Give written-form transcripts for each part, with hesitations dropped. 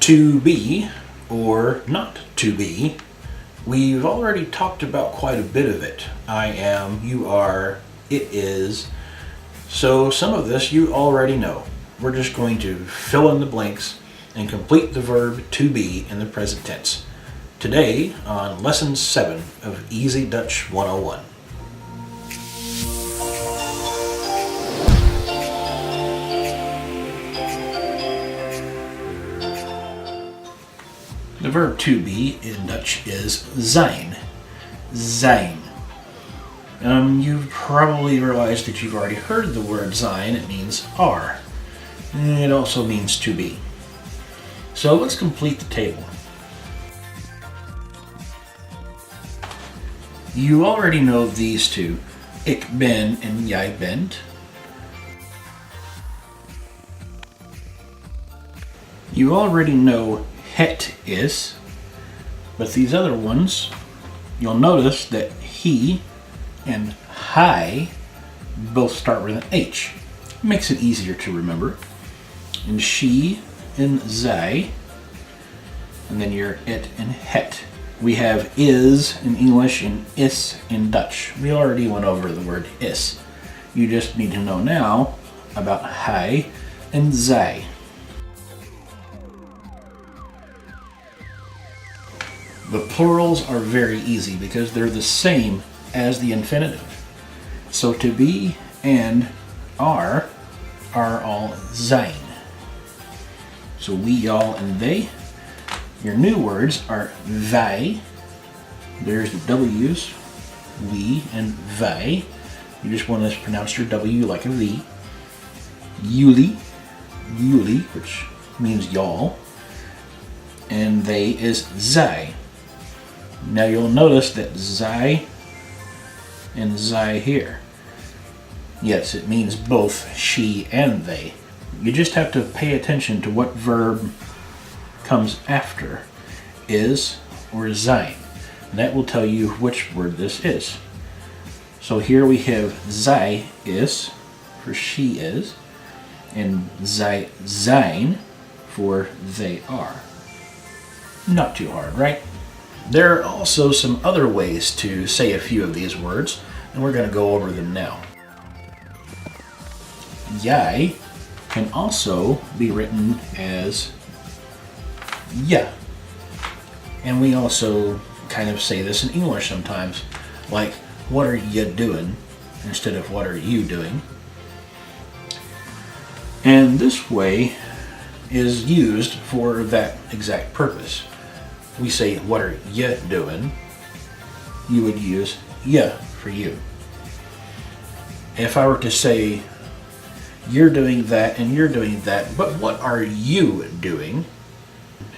To be or not to be, we've already talked about quite a bit of it. I am, you are, it is. So some of this you already know. We're just going to fill in the blanks and complete the verb to be in the present tense. Today on Lesson 7 of Easy Dutch 101. The verb to be in Dutch is zijn. Zijn. You've probably realized that you've already heard the word zijn. It means are. It also means to be. So let's complete the table. You already know these two, ik ben and jij bent. You already know het is, but these other ones, you'll notice that he and hij both start with an H. Makes it easier to remember. And she and zij, and then your it and het. We have is in English and is in Dutch. We already went over the word is. You just need to know now about hij and zij. The plurals are very easy because they're the same as the infinitive. So to be and are all zijn. So we, y'all, and they. Your new words are wij. There's the W's. We and wij. You just want to pronounce your W like a V. Jullie. Jullie, which means y'all. And they is zij. Now you'll notice that zij and zij here. Yes, it means both she and they. You just have to pay attention to what verb comes after is or zijn. And that will tell you which word this is. So here we have zij is for she is, and zij zijn for they are. Not too hard, right? There are also some other ways to say a few of these words, and we're going to go over them now. Jij can also be written as ja. And we also kind of say this in English sometimes, like, what are you doing? Instead of what are you doing? And this way is used for that exact purpose. We say, what are you doing? You would use ya for you. If I were to say, you're doing that and you're doing that, but what are you doing?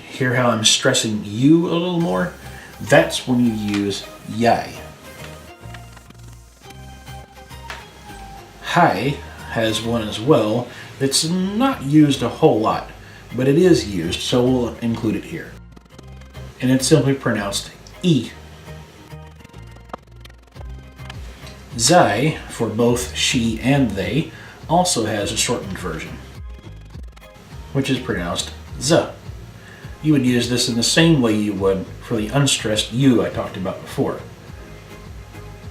Hear how I'm stressing you a little more? That's when you use jij. Hij has one as well. It's not used a whole lot, but it is used, so we'll include it here. And it's simply pronounced E. Zij, for both she and they, also has a shortened version, which is pronounced z. You would use this in the same way you would for the unstressed you I talked about before.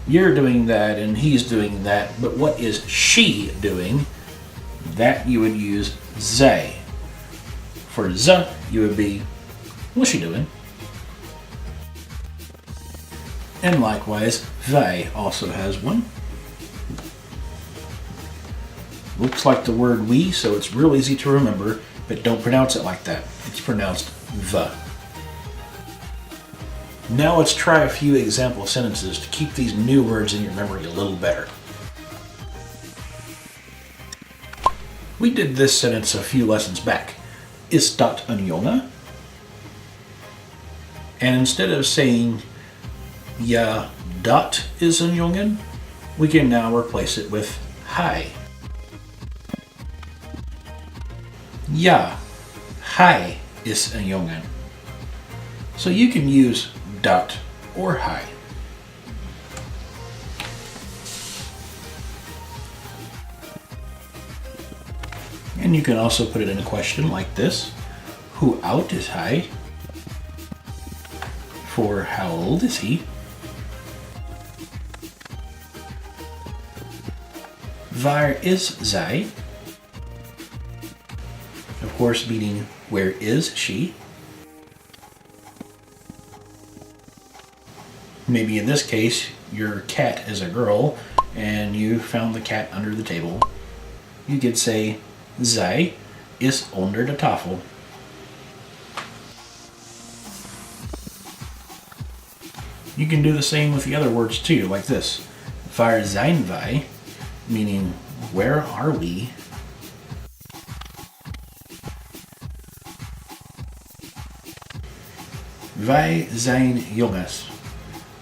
You're doing that and he's doing that, but what is she doing? That you would use zij. For z, you would be, what's she doing? And likewise, wij also has one. Looks like the word we, so it's real easy to remember, but don't pronounce it like that. It's pronounced the. Now let's try a few example sentences to keep these new words in your memory a little better. We did this sentence a few lessons back. Is dat een jongen? And instead of saying, ja, dat is een jongen, we can now replace it with hij. Ja, hij is een jongen. So you can use dat or hij. And you can also put it in a question like this. Hoe oud is hij? For how old is he? Waar is zij? Of course, meaning where is she? Maybe in this case, your cat is a girl and you found the cat under the table. You could say, zij is onder de tafel. You can do the same with the other words too, like this. Waar zijn wij? Meaning, where are we? Wij zijn jongens.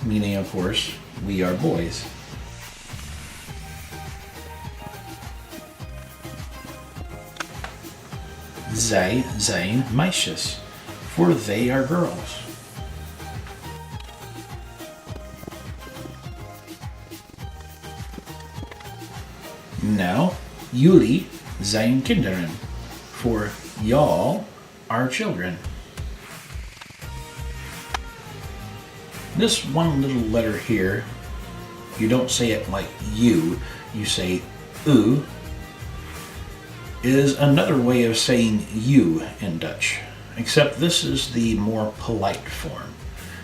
Meaning, of course, we are boys. Zij zijn meisjes. For they are girls. Now, jullie zijn kinderen. For y'all are children. This one little letter here, you don't say it like you say u, is another way of saying you in Dutch, except this is the more polite form.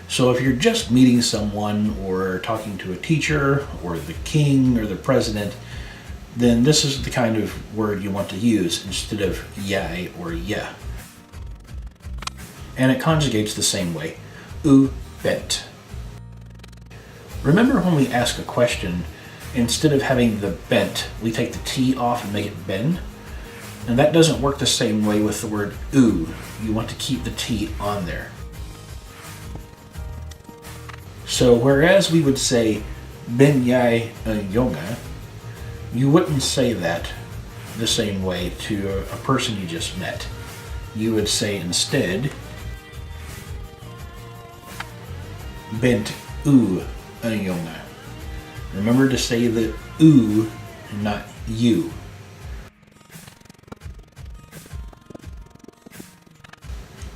So if you're just meeting someone or talking to a teacher or the king or the president, then this is the kind of word you want to use instead of jij or je. And it conjugates the same way. U bent. Remember when we ask a question, instead of having the bent, we take the T off and make it bend? And that doesn't work the same way with the word u. You want to keep the T on there. So whereas we would say, ben jij een jongen, you wouldn't say that the same way to a person you just met. You would say instead, bent u een jongen. Remember to say the u and not you.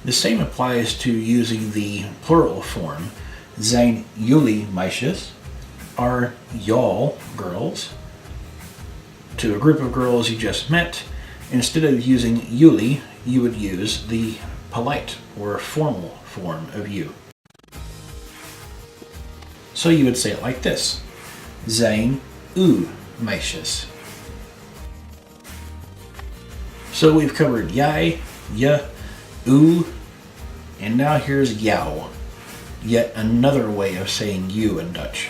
The same applies to using the plural form. Zijn jullie meisjes? Are y'all girls? To a group of girls you just met, instead of using jullie, you would use the polite or formal form of you. So you would say it like this. Zijn u meisjes? So we've covered jij, je, u, and now here's jou. Yet another way of saying you in Dutch.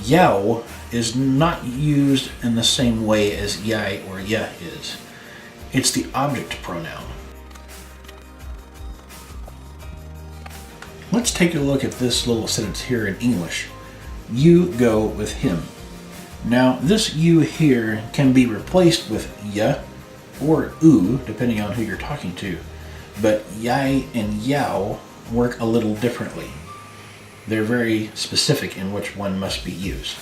Jou is not used in the same way as jij or je is. It's the object pronoun. Let's take a look at this little sentence here in English. You go with him. Now, this you here can be replaced with je or u, depending on who you're talking to. But jij and jou work a little differently. They're very specific in which one must be used.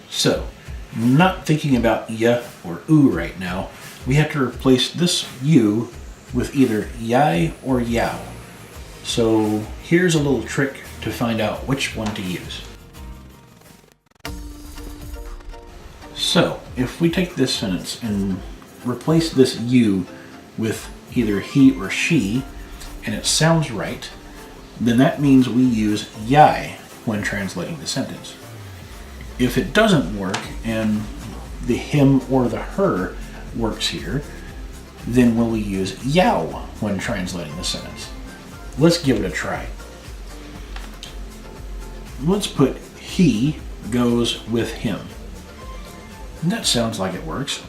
So, not thinking about je or u right now, we have to replace this you with either jij or jou. So here's a little trick to find out which one to use. So if we take this sentence and replace this you with either he or she, and it sounds right, then that means we use jij when translating the sentence. If it doesn't work and the him or the her works here, then will we use jou when translating the sentence? Let's give it a try. Let's put he goes with him. And that sounds like it works.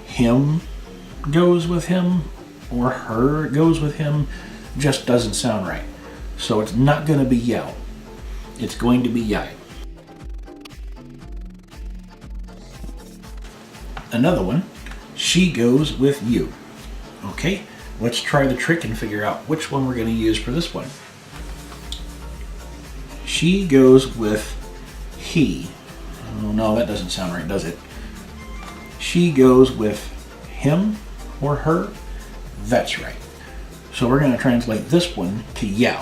Him goes with him or her goes with him just doesn't sound right. So it's not going to be jou. It's going to be jij. Another one, she goes with you. Okay, let's try the trick and figure out which one we're going to use for this one. She goes with he. Oh no, that doesn't sound right, does it? She goes with him or her? That's right. So we're going to translate this one to jou.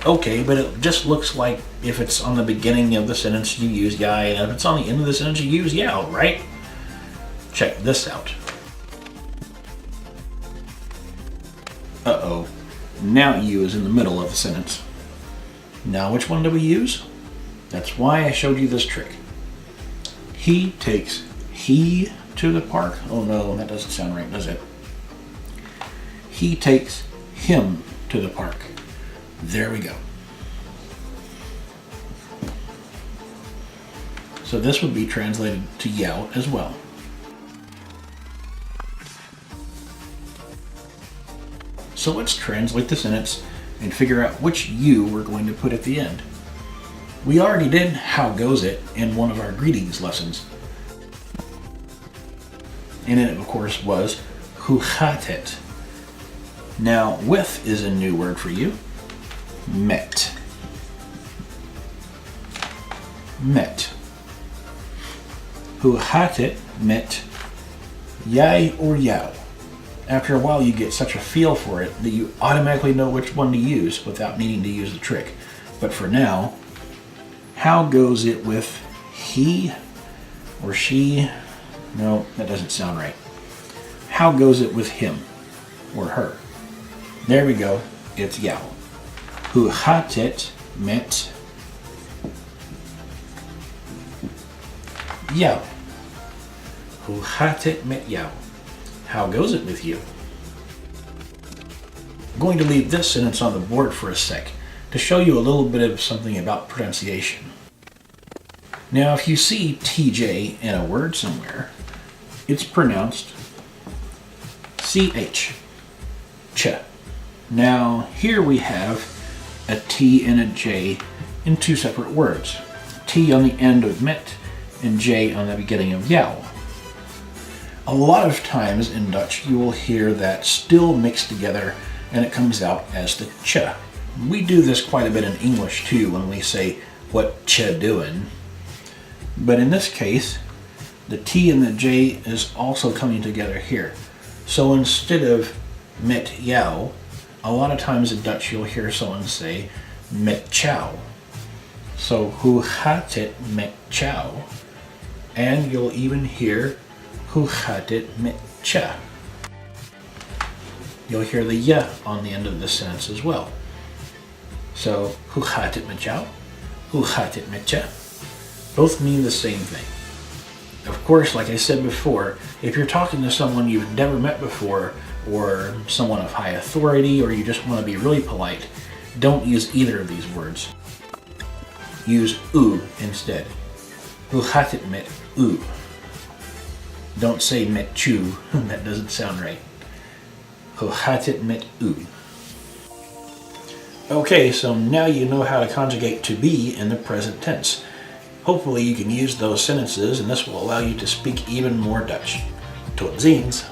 Okay, but it just looks like if it's on the beginning of the sentence, you use jij, and if it's on the end of the sentence, you use jou, right? Check this out. Uh-oh. Now you is in the middle of the sentence. Now which one do we use? That's why I showed you this trick. He takes he to the park. Oh no, that doesn't sound right, does it? He takes him to the park. There we go. So this would be translated to jou as well. So let's translate the sentence and figure out which you we're going to put at the end. We already did how goes it in one of our greetings lessons. And it of course was hoe gaat het. Now with is a new word for you. Met. Met. Hoe gaat het met jij or jou? After a while you get such a feel for it that you automatically know which one to use without needing to use the trick. But for now, how goes it with he or she? No, that doesn't sound right. How goes it with him or her? There we go, it's jou. Hoe gaat het met jou? Hoe gaat het met jou? How goes it with you? I'm going to leave this sentence on the board for a sec to show you a little bit of something about pronunciation. Now, if you see TJ in a word somewhere, it's pronounced CH, ch. Now, here we have a T and a J in two separate words. T on the end of met and J on the beginning of jou. A lot of times in Dutch you will hear that still mixed together and it comes out as the ch. We do this quite a bit in English too when we say what ch doing. But in this case, the T and the J is also coming together here. So instead of met jou, a lot of times in Dutch you'll hear someone say met jou. So hoe gaat het met jou? And you'll even hear hoe gaat het met je? You'll hear the je on the end of this sentence as well. So, hoe gaat het met jou? Hoe gaat het met je? Both mean the same thing. Of course, like I said before, if you're talking to someone you've never met before, or someone of high authority, or you just want to be really polite, don't use either of these words. Use u instead. Hoe gaat het met u? Don't say met you, that doesn't sound right. Hoe gaat het met u? Okay, so now you know how to conjugate to be in the present tense. Hopefully you can use those sentences and this will allow you to speak even more Dutch. Tot ziens!